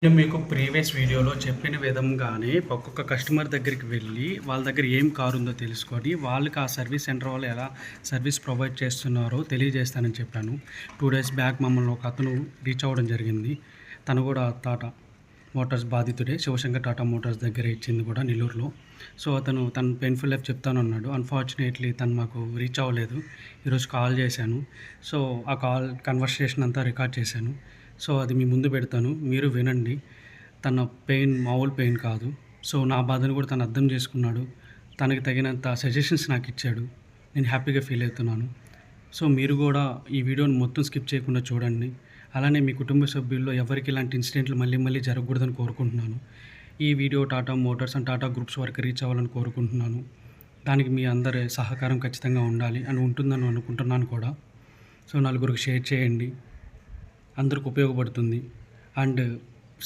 నేను మీకు ప్రీవియస్ వీడియోలో చెప్పిన విధంగానే ఒక్కొక్క కస్టమర్ దగ్గరికి వెళ్ళి వాళ్ళ దగ్గర ఏం కారు ఉందో తెలుసుకొని వాళ్ళకి ఆ సర్వీస్ సెంటర్ వాళ్ళు ఎలా సర్వీస్ ప్రొవైడ్ చేస్తున్నారో తెలియజేస్తానని చెప్పాను. 2 డేస్ బ్యాక్ మమ్మల్ని ఒక అతను రీచ్ అవ్వడం జరిగింది. తను కూడా టాటా మోటార్స్ బాధితుడే. శివశంకర్ టాటా మోటార్స్ దగ్గర ఇచ్చింది కూడా నెల్లూరులో. సో అతను తన పెయిన్ఫుల్ లైఫ్ చెప్తానన్నాడు. అన్ఫార్చునేట్లీ తను మాకు రీచ్ అవ్వలేదు. ఈరోజు కాల్ చేశాను. సో ఆ కాల్ కన్వర్సేషన్ అంతా రికార్డ్ చేశాను. సో అది మీ ముందు పెడతాను, మీరు వినండి. తన పెయిన్ మామూలు పెయిన్ కాదు. సో నా బాధను కూడా తను అర్థం చేసుకున్నాడు. తనకి తగినంత సజెషన్స్ నాకు ఇచ్చాడు. నేను హ్యాపీగా ఫీల్ అవుతున్నాను. సో మీరు కూడా ఈ వీడియోని మొత్తం స్కిప్ చేయకుండా చూడండి. అలానే మీ కుటుంబ సభ్యుల్లో ఎవరికి ఇలాంటి ఇన్సిడెంట్లు మళ్ళీ మళ్ళీ జరగకూడదని కోరుకుంటున్నాను. ఈ video Tata Motors and Tata groups వరకు రీచ్ అవ్వాలని కోరుకుంటున్నాను. దానికి మీ అందరి సహకారం ఖచ్చితంగా ఉండాలి అని ఉంటుందని అనుకుంటున్నాను కూడా. సో నలుగురికి షేర్ చేయండి, అందరికి ఉపయోగపడుతుంది. అండ్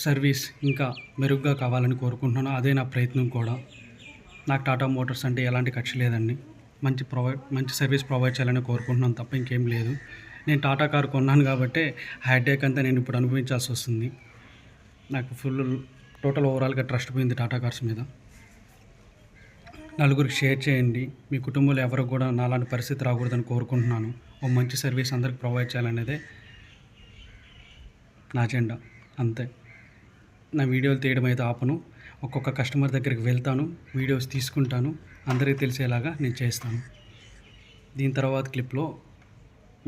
సర్వీస్ ఇంకా మెరుగ్గా కావాలని కోరుకుంటున్నాను. అదే నా ప్రయత్నం కూడా. నాకు టాటా మోటార్స్ అంటే ఎలాంటి కక్ష లేదండి. మంచి సర్వీస్ ప్రొవైడ్ చేయాలని కోరుకుంటున్నాను తప్ప ఇంకేం లేదు. నేను టాటా కారు కొన్నాను కాబట్టి హెడేక్ అంతా నేను ఇప్పుడు అనుభవించాల్సి వస్తుంది. నాకు టోటల్ ఓవరాల్గా ట్రస్ట్ పోయింది టాటా కార్స్ మీద. నలుగురికి షేర్ చేయండి. మీ కుటుంబంలో ఎవరికి కూడా నాలాంటి పరిస్థితి రాకూడదని కోరుకుంటున్నాను. ఓ మంచి సర్వీస్ అందరికి ప్రొవైడ్ చేయాలనేదే నా అజెండా. అంతే. నా వీడియోలు తీయడం అయితే ఆపను. ఒక్కొక్క కస్టమర్ దగ్గరికి వెళ్తాను, వీడియోస్ తీసుకుంటాను, అందరికీ తెలిసేలాగా నేను చేస్తాను. దీని తర్వాత క్లిప్లో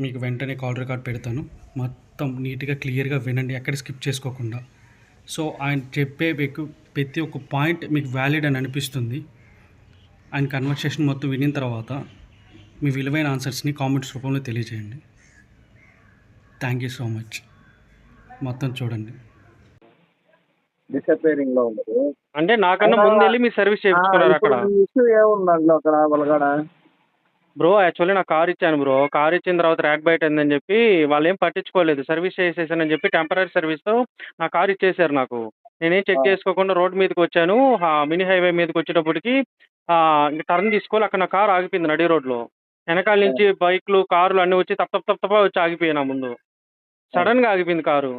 మీకు వెంటనే కాల్ రికార్డ్ పెడతాను. మొత్తం నీట్గా క్లియర్గా వినండి, ఎక్కడ స్కిప్ చేసుకోకుండా. సో ఆయన చెప్పే ప్రతి ఒక్క పాయింట్ మీకు వ్యాలిడ్ అని అనిపిస్తుంది. ఆయన కన్వర్సేషన్ మొత్తం వినిన తర్వాత మీ విలువైన ఆన్సర్స్ని కామెంట్స్ రూపంలో తెలియజేయండి. Thank you so much. మొత్తం చూడండి. డిసప్పేరింగ్ లో ఉండదు అంటే నాకన్నా ముందు వెళ్ళి మీ సర్వీస్ చేయించుకున్నారు అక్కడ. ఇష్యూ ఏముంది దాంట్లో అక్కడ వాళ్ళకాడ? బ్రో యాక్చువల్లీ నాకు కార్ ఇచ్చాను బ్రో. కార్ ఇచ్చిన తర్వాత ర్యాక్ బయట అయిందని చెప్పి వాళ్ళు ఏం పట్టించుకోలేదు. సర్వీస్ చేసేసానని చెప్పి టెంపరీ సర్వీస్తో నా కార్ ఇచ్చేసారు నాకు. నేనేం చెక్ చేసుకోకుండా రోడ్ మీదకి వచ్చాను. మినీ హైవే మీదకి వచ్చేటప్పటికి ఇంకా టర్న్ తీసుకోవాలి. అక్కడ నా కార్ ఆగిపోయింది నడి రోడ్లో. వెనకాల నుంచి బైక్లు కార్లు అన్నీ వచ్చి తప్ప వచ్చి ఆగిపోయాయి నా ముందు. సడన్గా ఆగిపోయింది కారు.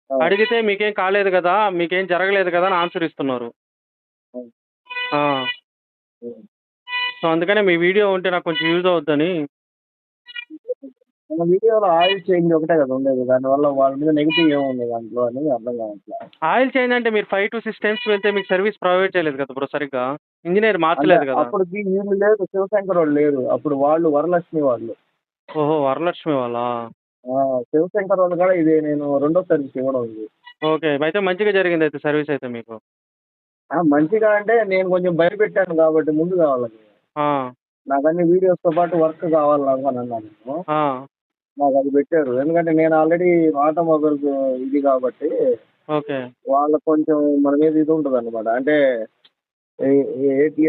అడిగితే మీకేం కాలేదు కదా, మీకేం జరగలేదు కదా అని ఆన్సర్ ఇస్తున్నారు. సో అందుకనే మీ వీడియో ఉంటే నాకు కొంచెం యూజ్ అవుద్దని. మన వీడియోలో ఆయిల్ చేంజ్ ఒకటే కదా ఉండేది, దానివల్ల వాళ్ళ మీద నెగిటివ్ ఏముంది దాంట్లో అని అర్థం కావట్లేదు. ఆయిల్ చేంజ్ అంటే మీరు 5 to 6 times వెళ్తే మీకు సర్వీస్ ప్రొవైడ్ చేయలేదు కదా బ్రో సరిగ్గా. ఇంజనీర్ మార్చలేదు కదా. అప్పటికి వీళ్ళు లేదు, శివశంకర్ వాళ్ళు లేరు అప్పుడు. వాళ్ళు వరలక్ష్మి వాళ్ళు. ఓహో, వరలక్ష్మి వాళ్ళ. శివశంకర్ వాళ్ళు కూడా ఇది నేను రెండో సర్వీస్ ఇవ్వడం ఇది. ఓకే, అయితే మంచిగా జరిగింది అయితే సర్వీస్ అయితే మీకు. మంచిగా అంటే నేను కొంచెం భయపెట్టాను కాబట్టి ముందు కావాలని. నాకు అన్ని వీడియోస్ తో పాటు వర్క్ కావాలి నాకు అని అన్నాను నేను. నాకు అది పెట్టారు, ఎందుకంటే నేను ఆల్రెడీ ఆటోమొబైల్స్ ఇది కాబట్టి. ఓకే, వాళ్ళకి కొంచెం మన మీద ఇది ఉంటుంది అనమాట. అంటే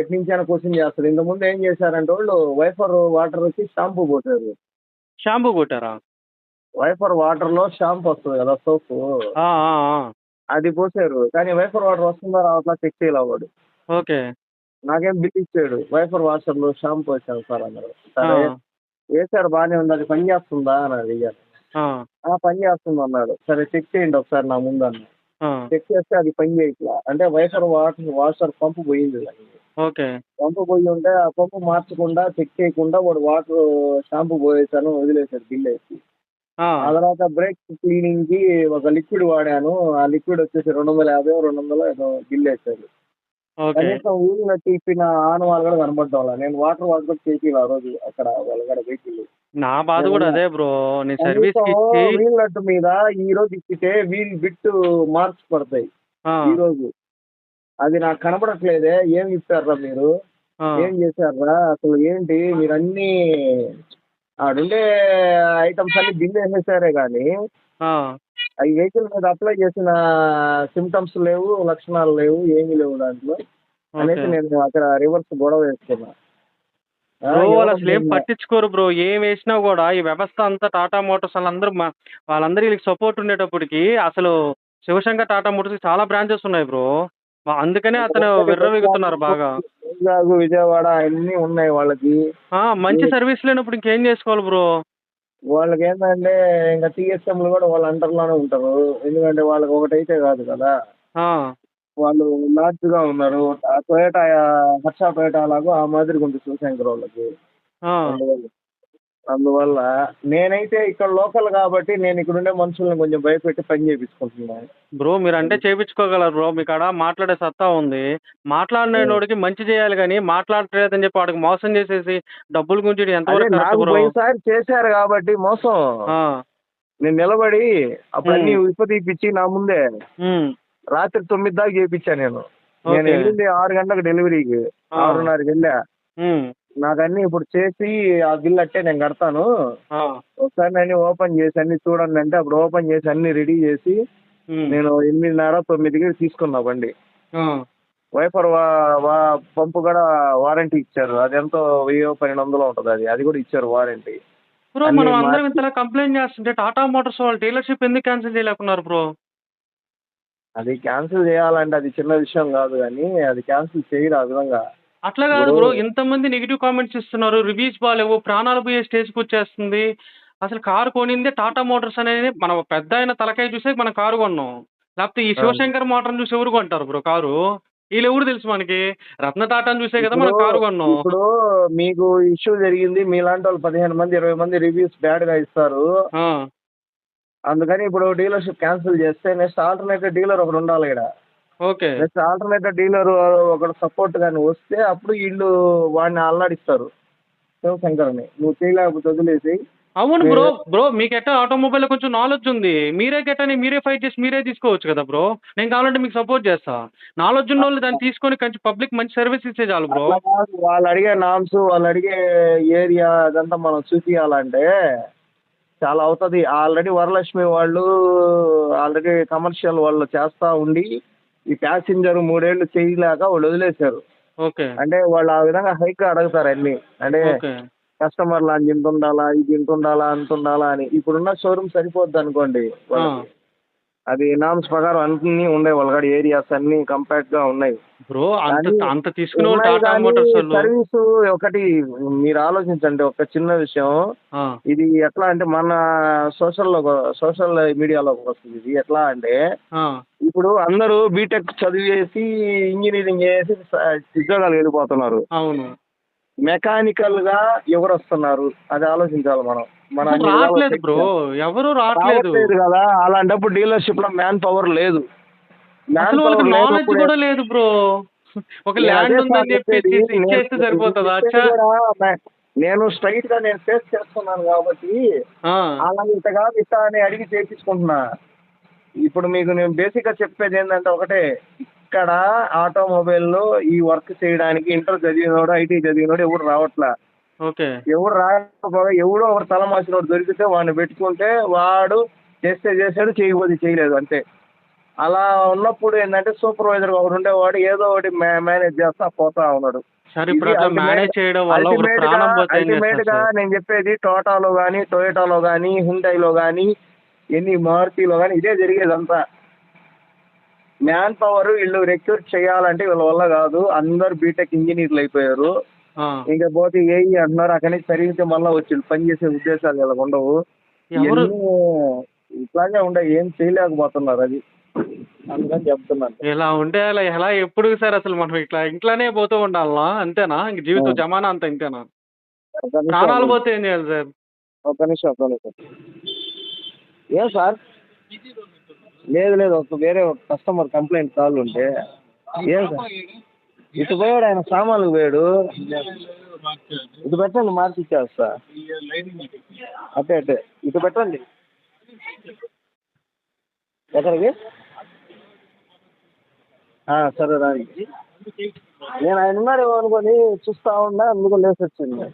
ఎటు నుంచి అయినా క్వశ్చన్ చేస్తారు. ఇంతకుముందు ఏం చేశారంటే వాళ్ళు వైఫర్ వాటర్ వచ్చి షాంపూ పోసారు. షాంపూ కొట్టారా? వైఫర్ వాటర్ లో షాంపూ వస్తుంది కదా, సోప్, అది పోసారు. కానీ వైఫర్ వాటర్ వస్తుందా రావట్లా చెక్ చేయాలి వాడు. ఓకే, నాకేం బిల్ ఇచ్చాడు. వైఫర్ వాషర్ లో షాంపూ వచ్చాను సార్ అన్నారు. సరే వేసారు, బాగానే ఉంది, అది పని చేస్తుందా అని అడిగాను. పని చేస్తుంది అన్నాడు. సరే చెక్ చేయండి ఒకసారి నా ముందు అన్న. చెక్ చేస్తే అది పని చేయట్లా. అంటే వైఫర్ వాషర్ పంపు పోయింది. ఓకే, పంపు పోయి ఉంటే ఆ పంపు మార్చకుండా చెక్ చేయకుండా వాడు వాటర్ షాంపూ పోయేసాను వదిలేసాడు బిల్ వేసి. ఆ తర్వాత బ్రేక్ క్లీనింగ్ కి ఒక లిక్విడ్ వాడాను. ఆ లిక్విడ్ వచ్చేసి 250 200 ఏదో బిల్ వేసాడు. కనీసం ఊళ్ళో తీపిన ఆనవాళ్ళు కూడా కనబడ్డం వల్ల నేను వాటర్ వాష్ కూడా చేసి ఆ రోజు అక్కడ వాళ్ళ వెహికల్. నా బాధ కూడా అదే బ్రో. వీల్ నట్టు మీద ఈ రోజు ఇచ్చితే వీల్ బిట్ మార్క్స్ పడతాయి ఈ రోజు. అది నాకు కనబడట్లేదే. ఏం ఇస్తారా మీరు, ఏం చేశారా అసలు, ఏంటి మీరు అన్ని ఆడుండే ఐటమ్స్ అన్ని బిల్ వేసేసారే కానీ ఈ వెహికల్ మీద అప్లై చేసిన సిమ్టమ్స్ లేవు, లక్షణాలు లేవు, ఏమీ లేవు దాంట్లో అనేసి నేను అక్కడ రివర్స్ గొడవ వేసుకున్నా. వాళ్ళు అసలు ఏం పట్టించుకోరు బ్రో. ఏం వేసినా కూడా ఈ వ్యవస్థ అంతా టాటా మోటార్స్ వాళ్ళందరూ వీళ్ళకి సపోర్ట్ ఉండేటప్పటికి అసలు శివశంకర్ టాటా మోటార్స్ చాలా బ్రాంచెస్ ఉన్నాయి బ్రో. అందుకనే అతను విర్రవీగుతున్నారు బాగా. విజయవాడ అన్ని ఉన్నాయి వాళ్ళకి. మంచి సర్వీస్ లేనప్పుడు ఇంకేం చేసుకోవాలి బ్రో. వాళ్ళకి ఏంటంటే ఇంకా టీఎస్ఎంలు కూడా వాళ్ళ అండర్లోనే ఉంటారు. ఎందుకంటే వాళ్ళకి ఒకటైతే కాదు కదా. ఆ, వాళ్ళు లార్జ్గా ఉన్నారు. ఆ టొయోటా, హర్ష టొయోటా లాగా ఆ మాదిరిగా ఉంది శివశంకర్ వాళ్ళకి. ఆ. అందువల్ల అందువల్ల నేనైతే ఇక్కడ లోకల్ కాబట్టి నేను ఇక్కడ ఉండే మనుషుల్ని కొంచెం భయపెట్టి పని చేయించుకుంటున్నాను. బ్రో మీరంటే చేపించుకోగలరు బ్రో, మీ కాడ మాట్లాడే సత్తా ఉంది. మాట్లాడినోడికి మంచి చేయాలి కానీ మాట్లాడట్లేదని చెప్పి వాడికి మోసం చేసేసి డబ్బులు గుంజి అదే ఎంతవరకు కరెక్ట్ నాకు బ్రో? పోయినసారి చేశారు కాబట్టి మోసం. ఆ, నేను నిలబడి అప్పుడు అన్ని ఉమ్, విప్పతీపిచ్చి నా ముందే ఉమ్, రాత్రి 9 దాకా చేయించా నేను. నేను ఓకే. వెళ్ళింది 6 గంటలకు డెలివరీకి. ఆ, 6:30కి వెళ్ళా. ఉమ్, నాకు అన్ని ఇప్పుడు చేసి ఆ బిల్ అట్టే నేను కడతాను. ఆ, ఒకసారి అన్ని ఓపెన్ చేసి అన్ని చూడండి అంటే అప్పుడు ఓపెన్ చేసి అన్ని రెడీ చేసి ఉమ్, నేను 8:30, 9కి తీసుకున్నా బండి. ఆ. వైఫర్ పంపు కూడా వారంటీ ఇచ్చారు. అది ఎంతో 1000-1200 ఉంటుంది. అది కూడా ఇచ్చారు వారంటీ. బ్రో అన్ని మనం అందరం మార్చి ఇంతలా కంప్లైంట్ చేస్తుంటే టాటా మోటార్స్ వాళ్ళు డీలర్షిప్ ఎందుకు క్యాన్సిల్ చేయలేకున్నారు బ్రో? అది క్యాన్సిల్ చేయాలంటే అది చిన్న విషయం కాదు కానీ అది క్యాన్సిల్ చేయరు ఆ విధంగా. అట్లా కాదు ఇప్పుడు బ్రో, ఇంతమంది నెగిటివ్ కామెంట్స్ ఇస్తున్నారు, రివ్యూస్ బాగాలేవు, ప్రాణాలు పోయే స్టేజ్కి వచ్చేస్తుంది. అసలు కారు కొనిందే టాటా మోటార్స్ అనేది మన పెద్ద ఆయన తలకాయ చూసే మనం కారు కొన్నాం. లేకపోతే ఈ ఆ, శివశంకర్ మోటార్ని చూసి ఎవరు కొంటారు బ్రో కారు? వీళ్ళు ఎవరు తెలుసు మనకి? రత్న టాటాని చూసే కదా ఇప్పుడు మనం కారు కొన్నాం. ఇప్పుడు మీకు ఇష్యూ జరిగింది. మీలాంటి వాళ్ళు 15 మంది 20 మంది రివ్యూస్ బ్యాడ్ గా ఇస్తారు. ఆ, అందుకని ఇప్పుడు డీలర్షిప్ క్యాన్సిల్ చేస్తే నెక్స్ట్ ఆల్టర్నేటివ్ డీలర్ ఒకడు ఉండాలి ఇక్కడ. ఓకే. నెక్స్ట్ ఆల్టర్నేటివ్ డీలర్ ఒకడు సపోర్ట్ కానీ వస్తే అప్పుడు వీళ్ళు వాడిని అల్లాడిస్తారు శివశంకర్ని. నువ్వు చేయలేకపోతే వదిలేసి అవును బ్రో. నేను బ్రో మీకు ఎట్టా ఆటోమొబైల్ కొంచెం నాలెడ్జ్ ఉంది, మీరే గెట్టని మీరే ఫైట్ చేసి మీరే తీసుకోవచ్చు కదా బ్రో. నేను కావాలంటే మీకు సపోర్ట్ చేస్తా. నాలెడ్జ్ ఉన్న వాళ్ళు దాన్ని తీసుకొని కొంచెం పబ్లిక్ మంచి సర్వీస్ ఇచ్చే చాలు బ్రో. అట్లా కాదు. వాళ్ళు అడిగే నామ్స్ వాళ్ళు అడిగే ఏరియా అదంతా మనం చూపించాలంటే చాలా అవుతుంది. ఆల్రెడీ వరలక్ష్మి వాళ్ళు ఆల్రెడీ కమర్షియల్ వాళ్ళు చేస్తా ఉండి ఈ ప్యాసింజర్ 3 ఏళ్ళు చేయలేక వాళ్ళు వదిలేశారు. ఓకే. అంటే వాళ్ళు ఆ విధంగా హైక్ అడుగుతారు అన్ని. అంటే ఓకే. కస్టమర్లు అని ఇంత ఉండాలా, ఇది ఇంత ఉండాలా, అంత ఉండాలా అని. ఇప్పుడున్న షోరూమ్ సరిపోద్ది అనుకోండి ఆ. వాళ్ళకి. అది నామ్స్ ప్రకారం అన్నీ ఉన్నాయి. వాళ్ళ కాడ ఏరియాస్ అన్నీ కంపాక్ట్ గా ఉన్నాయి. బ్రో అంత కానీ అంత తీసుకునే వాళ్ళు ఉన్నాయి టాటా కానీ మోటార్స్ వాళ్ళు. సర్వీసు ఒకటి మీరు ఆలోచించండి. ఒక చిన్న విషయం. ఆ, ఇది ఎట్లా అంటే మన సోషల్ మీడియాలోకి వస్తుంది. ఇది ఎట్లా అంటే ఆ, ఇప్పుడు అందరూ బీటెక్ చదివేసి ఇంజనీరింగ్ చేసి ఉద్యోగాలు వెళ్ళిపోతున్నారు. అవును. మెకానికల్ గా ఎవరు వస్తున్నారు అది ఆలోచించాలి మనం. మన అసలు అన్ని విధాలు రావట్లేదు బ్రో, ఎవరు రావట్లేదు. రావట్లేదు కదా. అలాంటప్పుడు డీలర్షిప్ లో మ్యాన్ పవర్ లేదు. మ్యాన్ అసలు వాళ్ళకి పవర్ నాలెడ్జ్ లేనప్పుడే కూడా లేదు బ్రో. ఒక నేను అదే ల్యాండ్ సార్ ఉందని చెప్పేది. చెప్పేసి ఇచ్చేస్తే సరిపోతుందా? అచ్చా. నేను స్ట్రైట్ గా నేను ఫేస్ చేస్తున్నాను కాబట్టి ఆ, అలా ఇట్ట కాదు ఇట్ట అని అడిగి చేయించుకుంటున్నా. ఇప్పుడు మీకు నేను బేసిక్ గా చెప్పేది ఏంటంటే ఒకటే. ఇక్కడ ఆటోమొబైల్లో ఈ వర్క్ చేయడానికి ఇంటర్ చదివినోడు ఐటీ చదివినోడు ఎవరు రావట్లా. ఓకే. ఎవరు రాకపోగా ఎవడో ఒకరు తలమాసినోడు దొరికితే వాడిని పెట్టుకుంటే వాడు చేస్తే చేశాడు, చేయకపోతే చేయలేదు అంతే. అలా ఉన్నప్పుడు ఏంటంటే సూపర్వైజర్ ఒకడు ఉండేవాడు ఏదో ఒకటి మేనేజ్ చేస్తా పోతా ఉన్నాడు. సరే ఇప్పుడు ఇది అట్లా మేనేజ్ చేయడం వల్ల ఒకరు ప్రాణం పోతే ఏం అల్టిమేట్ చేస్తారు గా సార్? నేను చెప్పేది టోటాలో కానీ టొయోటాలో కానీ హుండైలో కానీ ఎన్ని మారుతిలో కానీ ఇదే జరిగేదంతా. మ్యాన్ పవర్ వీళ్ళు రిక్రూట్ చేయాలంటే వీళ్ళ వల్ల కాదు. అందరు బీటెక్ ఇంజనీర్లు అయిపోయారు. ఆ, ఇంకా పోతే ఏఈ అంటున్నారు. అక్కడి నుంచి సరిగితే మళ్ళీ వచ్చి పనిచేసే ఉద్దేశాలు వీళ్ళకి ఉండవు. ఎవరు ఇవన్నీ ఇట్లాగే ఉండే ఏం చేయలేకపోతున్నారు. అది అందుకని చెప్తున్నాను. ఇలా ఉంటే అలా ఎలా ఎప్పుడు సార్? అసలు మనం ఇట్లా ఇంట్లోనే పోతూ ఉండాలా అంతేనా? ఇంక జీవితం జమానా అంతా ఇంతేనా? ఒక నిమిషం ప్రాణాలు ఉండండి. పోతే ఏం చేయాలి సార్? ఒక నిమిషం. ఏం సార్? లేదు లేదు వేరే ఒక కస్టమర్ కంప్లైంట్ కాల్ ఉంటే. ఏం సార్? ఇటు పోయాడు ఆయన సామాన్లు పోయాడు. ఇటు పెట్టండి మార్చి ఇచ్చేస్తా. అట్టే ఇటు పెట్టండి. ఎక్కడికి? సరే రాండి. నేను ఆయన ఉన్నాడేమో అనుకొని చూస్తా ఉన్నా, అందుకు లేసి వచ్చింది.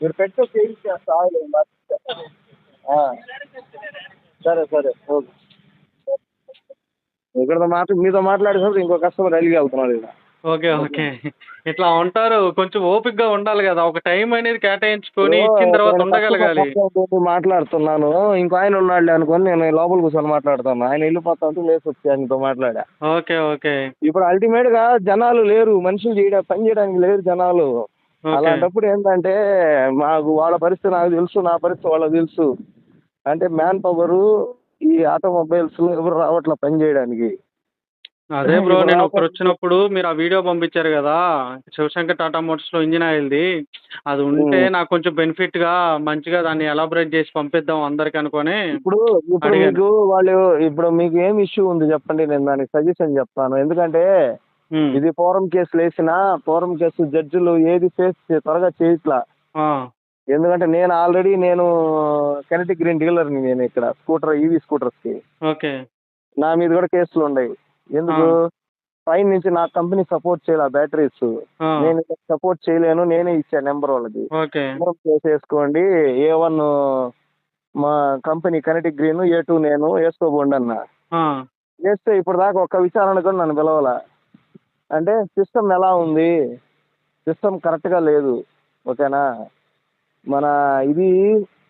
మీరు పెట్టే చేయించేస్తా ఆయిల్ మార్చి. సరే ఓకే. ఇక్కడ మీతో మాట్లాడేసరికి ఇంకో కస్టమర్ అలిగి వెళ్తున్నాడు ఇక్కడ. ఓకే. ఓకే. ఇట్లా ఉంటారు. కొంచెం ఓపికగా ఉండాలి కదా, ఒక టైం అనేది కేటాయించుకొని ఇచ్చిన తర్వాత ఉండగలగాలి. మాట్లాడుతున్నాను. ఇంకో ఆయన ఉన్నాడులే అనుకొని నేను లోపల కూర్చొని మాట్లాడుతాను. ఆయన వెళ్ళిపోతా ఉంటే లేసి వచ్చి ఆయనతో మాట్లాడా. ఓకే. ఓకే. ఇప్పుడు అల్టిమేట్ గా జనాలు లేరు. మనుషులు పని చేయడానికి లేరు జనాలు. ఓకే. అలాంటప్పుడు ఏంటంటే మాకు వాళ్ళ పరిస్థితి నాకు తెలుసు, నా పరిస్థితి వాళ్ళకి తెలుసు. అంటే మ్యాన్ పవరు ఈ ఆటోమొబైల్స్ ఎవరు రావట్లే పని చేయడానికి. అదే బ్రో ఇప్పుడు నేను రాకపోతే ఒకరొచ్చినప్పుడు మీరు ఆ వీడియో పంపించారు గదా! శివశంకర్ టాటా మోటార్స్‌లో ఇంజిన్ ఆయిల్‌ది. అది ఉంటే ఉమ్. నాకు కొంచెం బెనిఫిట్‌గా మంచిగా దాన్ని ఎలాబొరేట్ చేసి పంపిద్దాం అందరికి అనుకోని ఇప్పుడు ఇప్పుడు అడిగాను. మీకు వాళ్ళు ఇప్పుడు మీకు ఏం ఇష్యూ ఉంది చెప్పండి, నేను దానికి సజెషన్ చెప్తాను. ఎందుకంటే హ్మ్. ఇది ఫోరం కేసులు వేసినా ఫోరం కేసు జడ్జిలు ఏది ఫేస్ త్వరగా చేయట్లా. ఆ! ఎందుకంటే నేను కెనటిక్ గ్రీన్ డీలర్ని, నేను ఇక్కడ ఈవీ స్కూటర్స్ కి ఓకే. నా మీద కూడా కేసులు ఉన్నాయి. ఆ! ఎందుకు? పైన నుంచి నా కంపెనీ సపోర్ట్ చేయాలి ఆ బ్యాటరీస్. ఆ! నేను సపోర్ట్ చేయలేను, నేనే ఇచ్చాను నెంబర్ వాళ్ళకి. ఓకే. ఫోరం కేసు వేసుకోండి, A1 మా కంపెనీ కెనటిక్ గ్రీన్, A2 నేను వేసుకోబోండి అన్న. ఆ! చేస్తే ఇప్పుడు దాకా ఒక్క విచారణ కూడా నన్ను పిలవాల. అంటే సిస్టమ్ ఎలా ఉంది, సిస్టమ్ కరెక్ట్గా లేదు. ఓకేనా? మన ఇది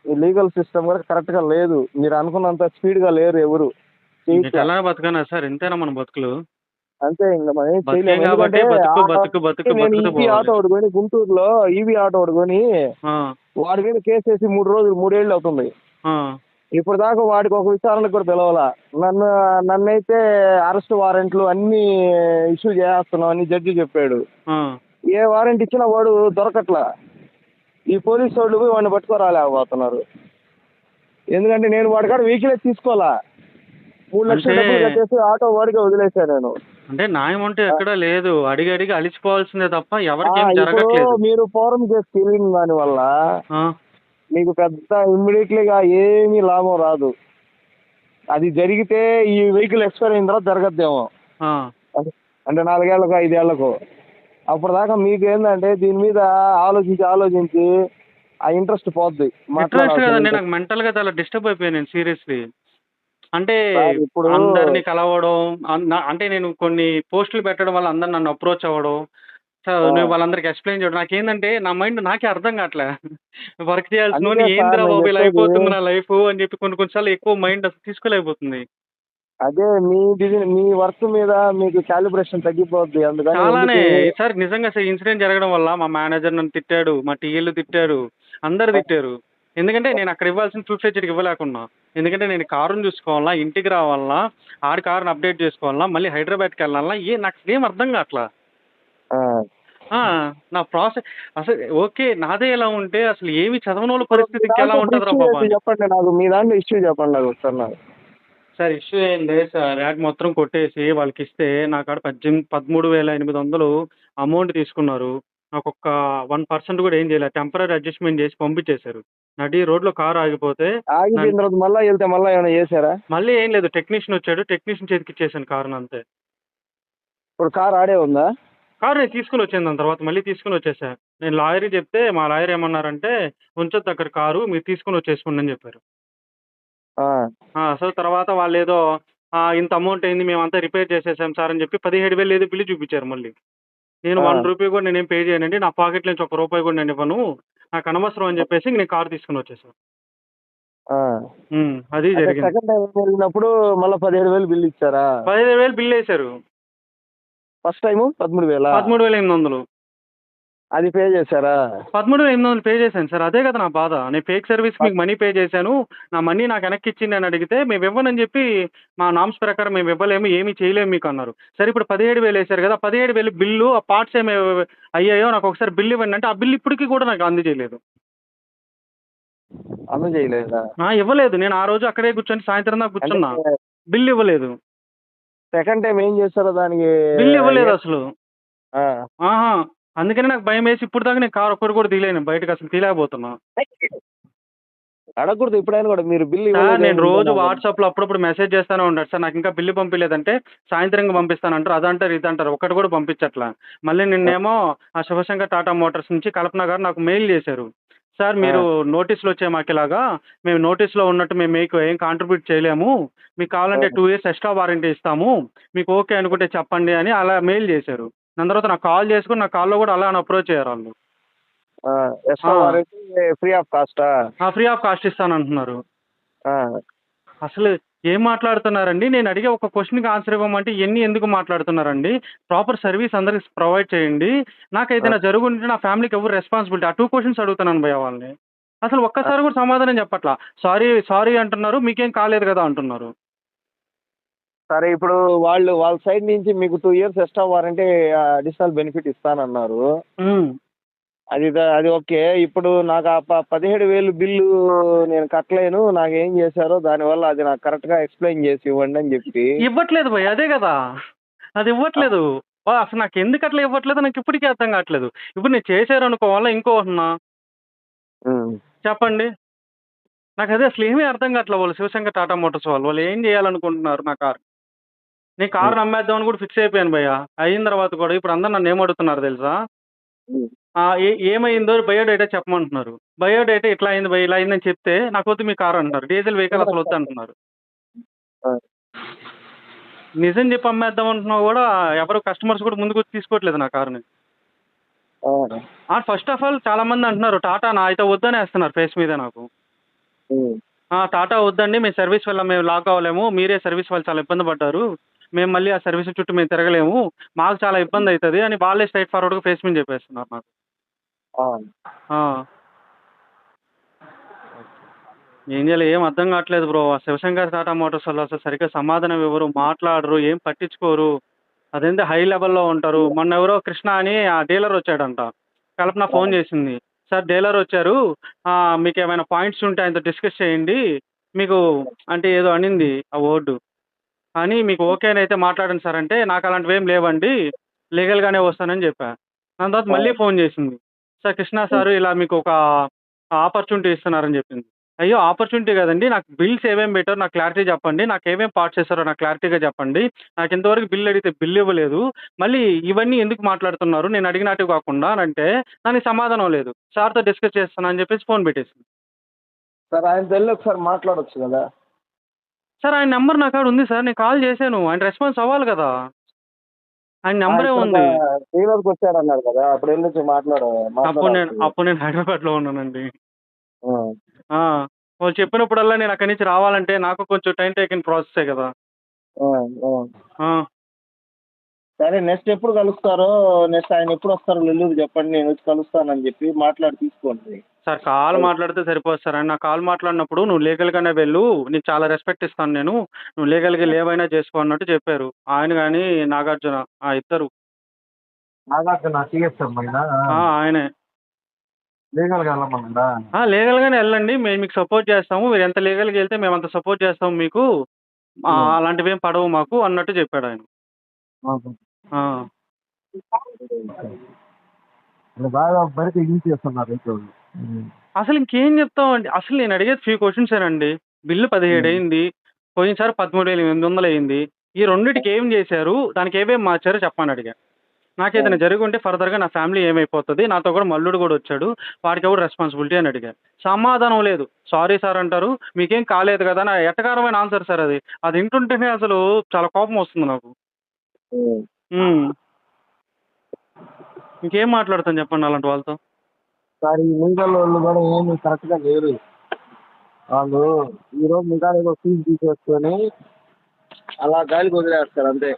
లీగల్ సిస్టమ్ కూడా కరెక్ట్గా లేదు. మీరు అనుకున్నంత స్పీడ్గా లేరు ఎవరు చేయట్లా. ఎలాగ బతకనా సార్? ఇంతేనా మన బతుకులు? అంతే, ఇంకా మనం ఏం బతికేం చేయలేము. కాబట్టి ఎందుకంటే బతుకు, ఆ బతుకు, బతుకు, నేను బతుకుతూ ఈవీ పోవాలి. ఆటో ఒకటి కొని గుంటూరులో, ఈవీ ఆటో ఒకటి కొని ఆ! వాడి మీద కేసేసి 3 ఏళ్ళు అవుతుంది. ఆ! ఇప్పుడు దాకా వాడికి ఒక విచారణకు కూడా పిలవాల. నన్నైతే అరెస్ట్ వారెంట్లు అన్ని ఇష్యూ చేస్తున్నాం అని జడ్జి చెప్పాడు. ఆ! ఏ వారెంట్ ఇచ్చినా వాడు దొరకట్లా. ఈ పోలీసు వాళ్ళు పోయి వాడిని పట్టుకోరాలేకపోతున్నారు. ఎందుకంటే నేను వాడి కాడ వెహికలే తీసుకోవాలా. 3 లక్షలు అంటే, డబ్బులు కట్టేసి ఆటో వాడికే వదిలేశాను నేను. అంటే న్యాయం అంటూ ఎక్కడా లేదు. అడిగి, అడిగి అలిసిపోవాల్సిందే తప్ప ఆ, ఎవరికేం ఇప్పుడు జరగట్లేదు. మీరు ఫోరం కేసుకి వెళ్ళిన దానివల్ల ఆ! మీకు పెద్ద ఇమ్మీడియట్లీగా ఏమీ లాభం రాదు. అది జరిగితే ఈ వెహికల్ ఎక్స్పైర్ అయిన తర్వాత జరగద్దేమో. ఆ! అంటే అంటే 4 ఏళ్లకు 5 ఏళ్లకు. అప్పుడు దాకా మీకు ఏంటంటే దీని మీద ఆలోచించి ఆ ఇంట్రెస్ట్ పోద్ది, ఇంట్రెస్ట్ మాట్లాడాల్సిన కాదండి. నాకు ఇంట్రెస్ట్. మెంటల్‌గా చాలా డిస్టర్బ్ అయిపోయాను నేను సీరియస్‌లీ. అంటే సార్ ఇప్పుడు అందరిని కలవడం, అంటే నేను కొన్ని పోస్టులు పెట్టడం వల్ల అందరూ నన్ను అప్రోచ్ అవ్వడం. సో, ఆ, నేను వాళ్ళందరికి ఎక్స్‌ప్లెయిన్ చేయడం. నాకేందంటే నా మైండ్ నాకే అర్థం కావట్లే. వర్క్ అందుకే చేయాల్సినోడిని సార్ ఏందిరా నేను బాబు ఇలా చెప్పేది. అయిపోతుంది నా లైఫు అని చెప్పి కొన్ని కొన్ని సార్లు ఎక్కువ మైండ్ అసలు తీసుకోలేకపోతుంది. అదే మీ వర్క్ మీద మీకు క్యాలిబ్రేషన్ తగ్గిపోద్ది, అందుకని చాలానే ఎందుకు. ఈసారి నిజంగా అసలు ఇన్సిడెంట్ జరగడం వల్ల మా మేనేజర్ నన్ను తిట్టాడు. మా టీఎల్లు తిట్టారు. అందరూ తిట్టారు. ఎందుకంటే నేను అక్కడ ఇవ్వాల్సిన ఫుల్ ఫ్లెడ్జ్డ్‌గా ఇవ్వలేకున్నా. ఎందుకంటే నేను కారుని చూసుకోవాలన్నా, ఇంటికి రావాలన్నా, ఆడి కారుని అప్డేట్ చేసుకోవాలన్నా, మళ్ళీ హైదరాబాద్‌కెళ్ళాలన్నా నాకు అసలేం అర్థం కావట్లా. ఆ. ఆ! నా అసలు ఓకే. నాదే ఇలా ఉంటే అసలు ఏమి చదవనోళ్ళ ఇప్పుడు మీ పరిస్థితి ఇంకెలా దాంట్లో ఇప్పుడు ఉంటదిరా ఇష్యూ బాబు ఏంటి అని. చెప్పండి నాకు, మీ దాంట్లో ఇష్యూ చెప్పండి నాకు ఒకసారి నాకు. సార్ ఇష్యూ ఏం లేదు సార్. ర్యాక్ మొత్తం కొట్టేసి వాళ్ళకిస్తే నా కాడ 13,800 అమౌంట్ తీసుకున్నారు. నాకొక్క 1% కూడా ఏం చేయలేదు. టెంపరరీ అడ్జస్ట్‌మెంట్ చేసి పంపించేశారు. నడి రోడ్‌లో కారు ఆగిపోతే నన్ ఆగిపోయిన తర్వాత మళ్ళీ వెళ్తే మళ్ళీ ఏమైనా చేశారా? మళ్ళీ ఏం లేదు. టెక్నీషియన్ వచ్చాడు. టెక్నీషియన్ చేతికిచ్చేసాను కారునంతే. ఇప్పుడు కార్ ఆడే ఉందా? కారు నేను తీసుకొనొచ్చాను దాని తర్వాత మళ్ళీ తీసుకొనొచ్చేసా. నేను లాయర్‌కి చెప్తే మా లాయర్ ఏమన్నారంటే, "ఉంచొద్దు అక్కడ కారు. మీరు తీసుకొనొచ్చేసుకోండి" అని చెప్పారు. ఆ. సో, తర్వాత వాళ్ళేదో ఇంత అమౌంట్ అయింది. మేమంతా రిపేర్ చేసేసాం సార్ అని చెప్పి 17,000 ఏదో బిల్లు చూపిచ్చారు మళ్ళీ. నేను ఆ. రూ. 1 కూడా నేనేం పే చేయనండి. నా పాకెట్‌లో నుంచి ఒక్క రూపాయి కూడా నేనివ్వను. నాకనవసరం అని చెప్పేసి నేను కారు తీసుకొనొచ్చేసా. ఆ. అది అంటే జరిగింది. సెకండ్ టైం వెళ్ళినప్పుడు మళ్ళీ 17,000 బిల్ ఇచ్చారా? 15,000 బిల్లేశారు. First time 13,000? 13,800. అది పే చేశారా? 13,800 పే చేశాను సార్. అదే కదా నా బాధ. నేను ఫేక్ సర్వీస్‌కి మీకు మనీ పే చేశాను. నా మనీ నాకు వెనక్కిచ్చేయండి అని అడిగితే, మేమివ్వనని చెప్పి మా నార్మ్స్ ప్రకారం మేమివ్వలేము, ఏమి చేయలేము మీకన్నారు. సరే ఇప్పుడు 17,000 ఏశారు కదా! 17,000 బిల్లు ఆ పార్ట్స్ ఏమి అయ్యాయో నాకొకసారి బిల్ ఇవ్వండి అంటే, ఆ బిల్ ఇప్పటికి కూడా నాకు అందజేయలేదు. అందజేయలేదా? ఇవ్వలేదు. నేను ఆ రోజు అక్కడే కూర్చొని సాయంత్రం దాకా అంటే కూర్చున్నా. బిల్ ఇవ్వలేదు. సెకండ్ టైం ఏం చేశారో దానికి? బిల్ ఏ. ఇవ్వలేదసలు. ఆ. ఆహా! అందుకనే నాకు భయమేసి ఇప్పటిదాకా నేను కారు ఒక్కటి కూడా తీయలేను. బయటకసలు తీయలేకపోతున్నా. అడగకూడదు ఎప్పుడైనా కూడా, మీరు బిల్ సార్ నేను ఇవ్వలేదేంటి రోజు నాకు. వాట్సాప్‌లో అప్పుడప్పుడు మెసేజ్ చేస్తానే ఉంటాడు. సార్ నాకింకా బిల్లు పంపియలేదంటే, సాయంత్రంగా పంపిస్తానంటారు. అదంటారు, ఇదంటారు. ఒక్కటి కూడా పంపించట్లా. మళ్ళీ నిన్నేమో ఆ శివశంకర్ టాటా మోటార్స్ నుంచి కల్పన గారు నాకు మెయిల్ చేశారు. సార్ ఆ. మీరు నోటీసులొచ్చాయి మాకిలాగా. మేము నోటీస్‌లో ఉన్నట్టు మేము మీకు ఏం కాంట్రిబ్యూట్ చేయలేము. మీకు ఆ. కావాలంటే 2 ఇయర్స్ ఎక్స్‌ట్రా వారంటీ ఇస్తాము. మీకు ఓకే అనుకుంటే చెప్పండి అని అలా మెయిల్ చేశారు. దాని తర్వాత నాకు కాల్ చేసుకొని నా కాల్‌లో కూడా అలానే అప్రోచ్ అయ్యారాళ్ళు. ఆ. ఆ! ఎక్స్ట్రా వారంటీ ఫ్రీ ఆఫ్ కాస్టా? ఫ్రీ ఆఫ్ కాస్ట్ ఇస్తానంటున్నారు. ఆ. అసలు ఏం మాట్లాడుతున్నారండి? నేను అడిగే ఒక క్వెషన్‌కి ఆన్సర్ ఇవ్వమంటే ఇయన్నీ ఎందుకు మాట్లాడుతున్నారండి? ప్రాపర్ సర్వీస్ అందరికి ప్రొవైడ్ చేయండి. నాకేదైనా జరుగుంటే నా ఫ్యామిలీకి ఎవరు రెస్పాన్సిబిలిటీ? ఆ 2 క్వెషన్స్ అడుగుతున్నాను భయ్యా వాళ్ళని. అసలు ఒక్కసారి కూడా సమాధానం చెప్పట్లా. సారీ, సారీ అంటున్నారు. మీకేం కాలేదు కదా అంటున్నారు. సరే ఇప్పుడు వాళ్ళ సైడ్ నుంచి మీకు 2 years extra warranty additional benefit ఇస్తానన్నారు. హ్మ్. అది ఓకే. ఇప్పుడు నాకు ఆ 17,000 బిల్లు నేను కట్టలేను. నాకేం చేశారో దానివల్ల అది నాకు కరెక్ట్‌గా ఎక్స్‌ప్లెయిన్ చేసి ఇవ్వండి అని చెప్పి. ఇవ్వట్లేదు భయ్యా. అదే కదా! అది ఇవ్వట్లేదు. అసలు నాకెందుకు అట్లా ఇవ్వట్లేదో నాకిప్పటికీ అర్థం కావట్లేదు. ఇప్పుడు నేను చేశారనుకో మళ్ళా ఇంకోటన్నా హ్మ్. చెప్పండి. నాకదే అసలేమీ అర్థం కావట్లే వాళ్ళు శివశంకర్ టాటా మోటార్స్ వాళ్ళు. వాళ్ళు ఏం చేయాలనుకుంటున్నారు నా కారు? నేను కారుని అమ్మేద్దామని కూడా ఫిక్స్ అయిపోయాను భయ్యా. అయిన తర్వాత కూడా ఇప్పుడు అందరూ నన్నేమడుగుతున్నారు తెలుసా? హ్మ్. ఏమైందో బయోడేటా చెప్పమంటున్నారు. బయోడేటా ఇట్లా అయింది భయ్యా, ఇలా అయిందని చెప్తే నాకొద్దు మీ కారు అంటున్నారు. డీజిల్ వెహికల్ అసలు వద్దంటున్నారు. ఆ! నిజం చెప్పి అమ్మేద్దాం అంటున్నా కూడా ఎవరు కస్టమర్స్ కూడా ముందుకొచ్చి తీసుకోవట్లేదు నా కారుని. ఆ! ఫస్ట్ ఆఫ్ ఆల్ చాలా మంది అంటున్నారు టాటానా అయితే వద్దనేస్తున్నారు ఫేస్ మీద నాకు. హ్మ్. టాటా వద్దండి మేము సర్వీస్ వల్ల మేము లాక్ అవ్వలేము. మీరే సర్వీస్ వాళ్ళు చాలా ఇబ్బంది పడ్డారు. మేము మళ్ళీ ఆ సర్వీస్ చుట్టూ మేము తిరగలేము. మాకు చాలా ఇబ్బంది అయితది అని వాళ్ళే స్ట్రెయిట్ ఫార్వర్డ్‌గా ఫేస్ మీద చెప్పేస్తున్నారు నాకు. ఆ! ఆ! ఏం చేయాలి? ఏం అర్థం కావట్లేదు బ్రో. ఆ శివశంకర్ టాటా మోటార్స్ వాళ్ళు అసలు సరిగ్గా సమాధానం ఇవ్వరు, మాట్లాడరు, ఏం పట్టించుకోరు. అదేందో హై లెవెల్‌లో ఉంటారు. మొన్న ఎవరో కృష్ణ అని ఆ డీలర్ వచ్చాడంట. కల్పన ఫోన్ చేసింది. సార్ డీలర్ వచ్చారు. మీకేమైనా పాయింట్స్ ఉంటే ఆయనతో డిస్కస్ చేయండి. మీకు అంటే ఏదో అనింది ఆ వర్డ్. అని మీకు ఓకేనైతే మాట్లాడండి సార్ అంటే, నాకు అలాంటివేం లేవండి. లీగల్‌గానే వస్తానని చెప్పా. దాని తర్వాత మళ్ళీ ఫోన్ చేసింది. సార్ కృష్ణ సారు ఇలా మీకు ఒక ఆపర్చునిటీ ఇస్తున్నారని చెప్పింది. అయ్యో! ఆపర్చునిటీ కాదండి. నాకు బిల్స్ ఏమేమి పెట్టారో నాకు క్లారిటీ చెప్పండి. నాకేమేం పార్ట్స్ ఇస్తారో నాకు క్లారిటీగా చెప్పండి. నాకు ఇంతవరకు బిల్ అడిగితే బిల్ ఇవ్వలేదు. మళ్ళీ ఇవన్నీ ఎందుకు మాట్లాడుతున్నారు? నేను అడిగినట్టు కాకుండా అనంటే, దానికి సమాధానం లేదు. సార్‌తో డిస్కస్ చేస్తాను అని చెప్పేసి ఫోన్ పెట్టేసింది. సార్ ఆయనతో వెళ్లి ఒకసారి మాట్లాడొచ్చు కదా! సార్ ఆయన నంబర్ నా కాడ ఉంది సార్. నేను కాల్ చేశాను. ఆయన రెస్పాన్స్ అవ్వాలి కదా! ఆయన నంబరే ఇక్కడ ఉంది. డీలర్‌కి వచ్చారన్నారు కదా! అప్పుడు వెళ్ళొచ్చి మాట్లాడాల్సింది. అప్పుడు నేను హైదరాబాద్‌లో ఉన్నానండి. ఆ! ఆ! వాళ్ళు చెప్పినప్పుడల్లా నేను అక్కడి నుంచి రావాలంటే నాకు కొంచెం టైమ్ టేకింగ్ ప్రాసెసే కదా! ఆ! ఆ! ఆ! సరే నెక్స్ట్ ఎప్పుడు కలుస్తారో, నెక్స్ట్ ఆయన ఎప్పుడు వస్తారో నెల్లూరు చెప్పండి. నేను వచ్చి కలుస్తానని చెప్పి మాట్లాడి తీసుకోండి. సార్ కాల్ మాట్లాడితే సరిపోదు సార్. ఆయన నా కాల్ మాట్లాడినప్పుడు "నువ్వు లీగల్‌గానే వెళ్ళు. నీకు చాలా రెస్పెక్ట్ ఇస్తాను నేను. నువ్వు లీగల్‌గా ఏవైనా చేసుకో" అన్నట్టు చెప్పారు. ఆయన గాని, నాగార్జున ఇద్దరు. నాగార్జున టీఎస్ఎం అయినా ఆయనే. లీగల్‌గా వెళ్ళమన్నాడా? లీగల్‌గానే ఎళ్ళండి. మేము మీకు సపోర్ట్ చేస్తాము. మీరు ఎంత లీగల్‌గా ఎళ్తే మేమంత సపోర్ట్ చేస్తాము మీకు. అలాంటివేం పడవు మాకు అన్నట్టు చెప్పాడాయన. ఆహా! ఆ! బాగా బయట యూజ్ చేస్తున్నారు అయితే వాళ్ళు. అసలు ఇంకేం చెప్తామండి. అసలు నేను అడిగేది ఫ్యూ క్వెషన్సేనండి. బిల్లు 17 అయింది. పోయినసారి 13,800 అయింది. ఈ రెండిటికి ఏం చేశారు? దానికి ఏమేమి మార్చారో చెప్పమని అడిగా. నాకేదైనా జరిగుంటే ఫర్దర్‌గా నా ఫ్యామిలీ ఏమైపోతది? నాతో కూడా మల్లుడు కూడా వచ్చాడు. వాడికెవరు రెస్పాన్సిబిలిటీ అని అడిగా. సమాధానం లేదు. సారీ సార్ అంటారు. మీకేం కాలేదు కదా! అని ఎటకారమైన ఆన్సర్ సార్ అది. అది వింటుంటేనే అసలు చాలా కోపం వస్తుంది నాకు. హ్మ్. హ్మ్. ఇంకేం మాట్లాడతాను చెప్పండి అలాంటి వాళ్ళతో? సార్ ఈ లీగల్ వాళ్ళు కూడా ఏమి కరెక్ట్‌గా లేరు. వాళ్ళు ఈరోజు మీ కాడ ఏదో ఫీజు తీసేసుకొని అలా గాలికి వదిలేస్తారు అంతే.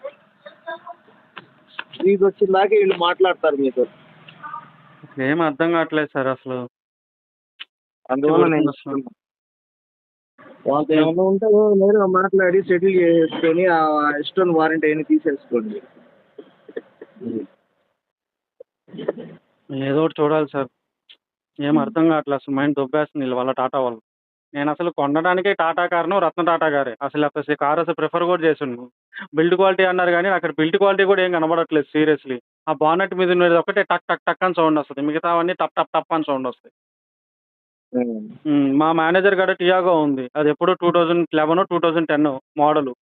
ఫీజు వచ్చిందాకే వీళ్ళు మాట్లాడతారు మీతో. ఏం అర్థం కావట్లేదు సార్ అసలు. అందువల్ల నేను చివరికొందొస్తుంది. చెప్తున్నా. వాళ్ళతో ఏమన్నా ఉంటే నేరుగా మాట్లాడి సెటిల్ చేసుకొని ఆ ఎక్స్టర్నల్ వారంటీ అయినా తీసేసుకోండి. ఏదో ఒకటి చూడాలి సార్. ఏం అర్థం కావట్లే అసలు మైండ్ దొబ్బేస్తుంది ఈళ్ళ వల్ల టాటా వల్ల. నేనసలు కొనడానికే టాటా కారును, రత్న టాటా గారే. అసలు కార్ అసలు ప్రిఫర్ కూడా చేసుండను. బిల్డ్ క్వాలిటీ అన్నారు గానీ అక్కడ బిల్డ్ క్వాలిటీ కూడా ఏం కనబడట్లేదు సీరియస్‌లీ. ఆ బానెట్ మీద ఉన్నది ఒకటే టక్ టక్ టక్ అని సౌండ్ వస్తది. మిగతావన్నీ టప్ టప్ టప్ అని సౌండ్ వస్తాయి. హ్మ్. మా మేనేజర్ కాడ టియాగో ఉంది. అదెప్పుడో 2011, 2010 మోడలు.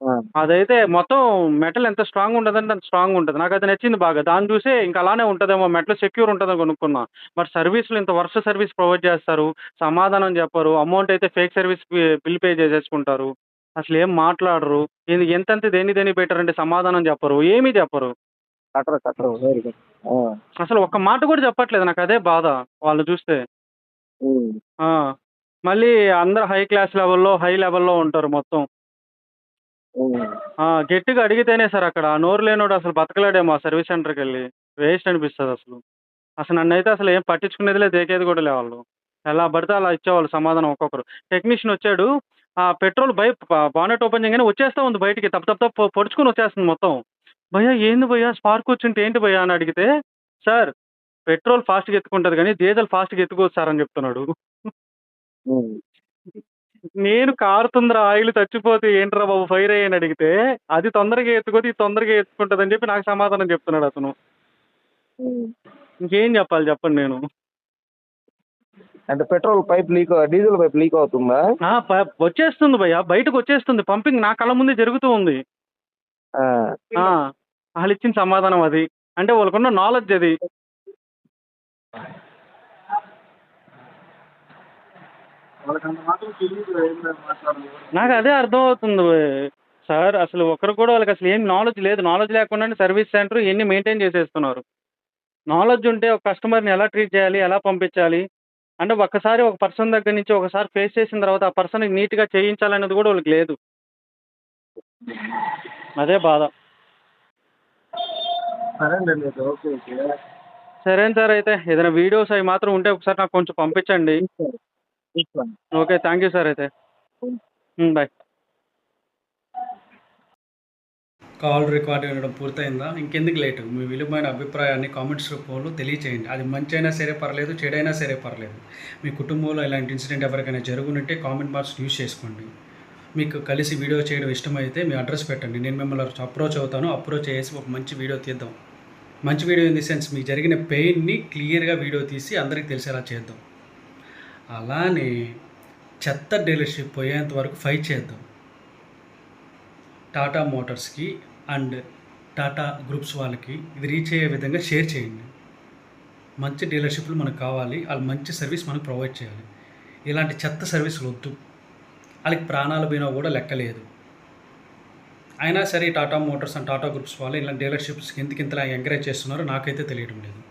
ఆ! అదైతే మొత్తం మెటల్ ఎంత స్ట్రాంగ్ ఉంటదంటే అంత స్ట్రాంగ్ ఉంటది. నాకది నచ్చింది బాగా. దాన్ని చూసే ఇంక అలానే ఉంటదేమో మెటల్ సెక్యూర్ ఉంటదని కొనుక్కున్నా. మరి సర్వీస్‌లో ఇంత వరస్ట్ సర్వీస్ ప్రొవైడ్ చేస్తారు. సమాధానం చెప్పరు. అమౌంట్ అయితే ఫేక్ సర్వీస్ బిల్ పే చేసేసుకుంటారు. అసలేం మాట్లాడరు. ఎంతెంత దేనికి దేనికి పెట్టారంటే సమాధానం చెప్పరు. ఏమీ చెప్పరు. కట్టరు. Very good. ఆ! అసలు ఒక్క మాట కూడా చెప్పట్లేదు. నాకదే బాధ వాళ్ళని చూస్తే. హ్మ్. ఆ! మళ్ళీ అందరూ హై క్లాస్ లెవెల్‌లో, హై లెవెల్‌లో ఉంటారు మొత్తం. ఉమ్. గట్టిగా అడిగితేనే సార్ అక్కడ. నోరు లేనోడు అసలు బతకలేడేమో ఆ సర్వీస్ సెంటర్‌కెళ్ళి. వేస్ట్ అనిపిస్తదసలు. అసలు నన్నైతే అసలు ఏం పట్టించుకునేది లేదు, దేకేది కూడా లే వాళ్ళు. ఎలా పడితే అలా ఇచ్చేవాళ్ళు సమాధానం ఒక్కొక్కరు. టెక్నీషియన్ వచ్చాడు. పెట్రోల్ బానెట్ ఓపెన్ చేయంగానే వచ్చేస్తా ఉంది బయటికి. తప్ తప్ తప్ పొడుచుకొని వచ్చేస్తుంది మొత్తం. భయ్యా ఏంది భయ్యా స్పార్క్ వచ్చింటే ఏంటి భయ్యా అని అడిగితే, సార్ పెట్రోల్ ఫాస్ట్‌గా ఎత్తుకుంటది గానీ డీజిల్ ఫాస్ట్‌గా ఎత్తుకోదు సార్ అని చెప్తున్నాడు. ఉమ్. నేను కారుతుందిరా ఆయిల్ చచ్చిపోతే ఏంట్రా బాబు ఫైర్ అయ్యి అడిగితే, అది తొందరగా ఎత్తుకోదు, ఇది తొందరగా ఎత్తుకుంటదని చెప్పి నాకు సమాధానం చెప్తున్నాడు అతను. ఉమ్. ఇంకేం చెప్పాలి చెప్పండి నేను? అంటే petrol pipe leak, diesel pipe leak అవుతుందా? వచ్చేస్తుంది భయ్యా, బయటకు వచ్చేస్తుంది. పంపింగ్ నా కళ్ళ ముందే జరుగుతూ ఉంది. ఆ. వాళ్ళు ఇచ్చిన సమాధానం అది. అంటే వాళ్ళకున్న నాలెడ్జ్ అది. నాకు అదే అర్థం అవుతుంది సార్. అసలు ఒకరు కూడా వాళ్ళకి అసలు ఏం నాలెడ్జ్ లేదు. నాలెడ్జ్ లేకుండానే సర్వీస్ సెంటర్ ఇవన్నీ మెయింటైన్ చేసేస్తున్నారు. నాలెడ్జ్ ఉంటే ఒక కస్టమర్ని ఎలా ట్రీట్ చేయాలి, ఎలా పంపించాలి, అంటే ఒక్కసారి ఒక పర్సన్ దగ్గర నుంచి ఒకసారి ఫేస్ చేసిన తర్వాత ఆ పర్సన్కి నీట్గా చేయించాలనేది కూడా వాళ్ళకి లేదు. అదే బాధ. సరేనండి, ఓకే ఓకే. సరే సార్, అయితే ఏదైనా వీడియోస్ అవి మాత్రం ఉంటే ఒకసారి నాకు కొంచెం పంపించండి. తీసుకోండి. Okay, thank you sir. అయితే బాయ్. కాల్ రికార్డ్ ఉండడం పూర్తయిందా? ఇంకెందుకు లేటు? మీ విలువైన అభిప్రాయాన్ని కామెంట్స్ రూపంలో తెలియచేయండి. అది మంచి అయినా సరే పర్లేదు, చెడైనా సరే పర్లేదు. మీ కుటుంబంలో ఇలాంటి ఇన్సిడెంట్ ఎవరికైనా జరుగునుంటే కామెంట్ బాక్స్ యూజ్ చేసుకోండి. మీకు కలిసి వీడియో చేయడం ఇష్టమైతే మీ అడ్రస్ పెట్టండి. నేను మిమ్మల్ని అప్రోచ్ అవుతాను. అప్రోచ్ చేసి ఒక మంచి వీడియో తీద్దాం. మంచి వీడియో ఇన్ ది సెన్స్ మీకు జరిగిన పెయిన్ని క్లియర్గా వీడియో తీసి అందరికీ తెలిసేలా చేద్దాం. అలానే చెత్త డీలర్షిప్ పోయేంత వరకు ఫైట్ చేద్దాం. టాటా మోటార్స్కి అండ్ టాటా గ్రూప్స్ వాళ్ళకి ఇది రీచ్ అయ్యే విధంగా షేర్ చేయండి. మంచి డీలర్షిప్లు మనకు కావాలి. వాళ్ళు మంచి సర్వీస్ మనకు ప్రొవైడ్ చేయాలి. ఇలాంటి చెత్త సర్వీసులు వద్దు. వాళ్ళకి ప్రాణాలు పోయినా కూడా లెక్కలేదు. అయినా సరే Tata Motors and Tata groups వాళ్ళు ఇలాంటి డీలర్షిప్స్కి ఎందుకు ఇంతలా ఎంకరేజ్ చేస్తున్నారో నాకైతే తెలియడం లేదు.